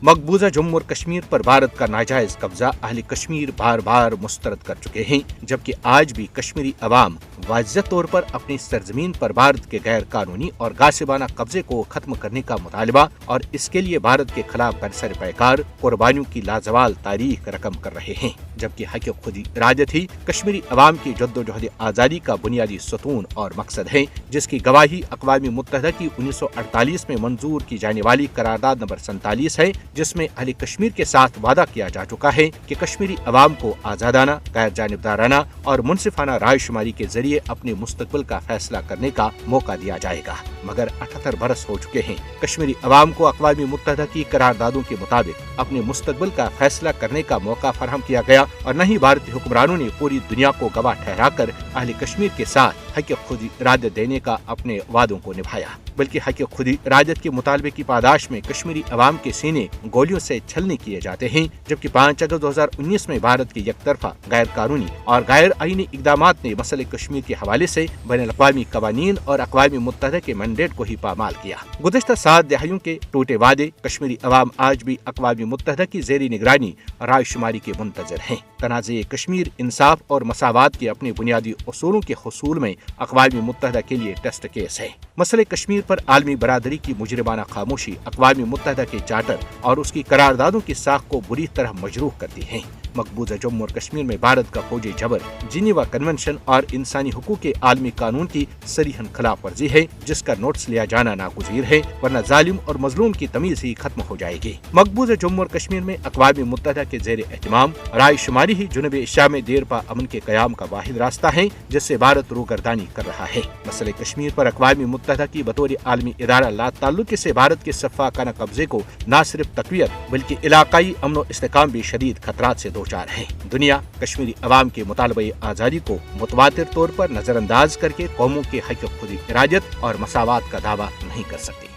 مقبوضہ جموں اور کشمیر پر بھارت کا ناجائز قبضہ اہل کشمیر بار بار مسترد کر چکے ہیں، جبکہ آج بھی کشمیری عوام واضح طور پر اپنی سرزمین پر بھارت کے غیر قانونی اور غاصبانہ قبضے کو ختم کرنے کا مطالبہ اور اس کے لیے بھارت کے خلاف برسر پیکار قربانیوں کی لازوال تاریخ رقم کر رہے ہیں، جبکہ حق خود ارادت ہی کشمیری عوام کی جدوجہد آزادی کا بنیادی ستون اور مقصد ہے، جس کی گواہی اقوام متحدہ کی 1948 میں منظور کی جانے والی قرارداد نمبر 47 ہے، جس میں اہل کشمیر کے ساتھ وعدہ کیا جا چکا ہے کہ کشمیری عوام کو آزادانہ، غیر جانبدارانہ اور منصفانہ رائے شماری کے ذریعے اپنے مستقبل کا فیصلہ کرنے کا موقع دیا جائے گا۔ مگر 78 برس ہو چکے ہیں، کشمیری عوام کو اقوام متحدہ کی قراردادوں کے مطابق اپنے مستقبل کا فیصلہ کرنے کا موقع فراہم کیا گیا، اور نہ ہی بھارتی حکمرانوں نے پوری دنیا کو گواہ ٹھہرا کر اہل کشمیر کے ساتھ حق خود ارادت دینے کا اپنے وعدوں کو نبھایا، بلکہ حق خود ارادت کے مطالبے کی پاداش میں کشمیری عوام کے سینے گولیوں سے چھلنی کیے جاتے ہیں، جبکہ 5 اگست 2019 میں بھارت کی یک طرفہ غیر قانونی اور غیر آئینی اقدامات نے مسئلہ کشمیر کے حوالے سے بین الاقوامی قوانین اور اقوام متحدہ کے مینڈیٹ کو ہی پامال کیا۔ گزشتہ 7 دہائیوں کے ٹوٹے وعدے کشمیری عوام آج بھی اقوام متحدہ کی زیر نگرانی رائے شماری کے منتظر ہیں۔ تنازع کشمیر انصاف اور مساوات کے اپنے بنیادی اصولوں کے حصول میں اقوام متحدہ کے لیے ٹیسٹ کیس ہے۔ مسئلہ کشمیر پر عالمی برادری کی مجرمانہ خاموشی اقوام متحدہ کے چارٹر اور اس کی قراردادوں کی ساخت کو بری طرح مجروح کرتی ہے۔ مقبوضہ جموں اور کشمیر میں بھارت کا فوجی جبر جنیوا کنونشن اور انسانی حقوق کے عالمی قانون کی صریحاً خلاف ورزی ہے، جس کا نوٹس لیا جانا ناگزیر ہے، ورنہ ظالم اور مظلوم کی تمیز ہی ختم ہو جائے گی۔ مقبوضہ جموں اور کشمیر میں اقوام متحدہ کے زیر اہتمام رائے شماری ہی جنوب ایشیا میں دیر پا امن کے قیام کا واحد راستہ ہے، جس سے بھارت روگردانی کر رہا ہے۔ مسئلہ کشمیر پر اقوام متحدہ کی بطور عالمی ادارہ لا تعلقی سے بھارت کے شفاقانہ قبضے کو نہ صرف تقویت بلکہ علاقائی امن و استحکام بھی شدید خطرات سے دوچار ہے۔ دنیا کشمیری عوام کے مطالبہ آزادی کو متواتر طور پر نظر انداز کر کے قوموں کے حق خود ارادت اور مساوات کا دعویٰ نہیں کر سکتی۔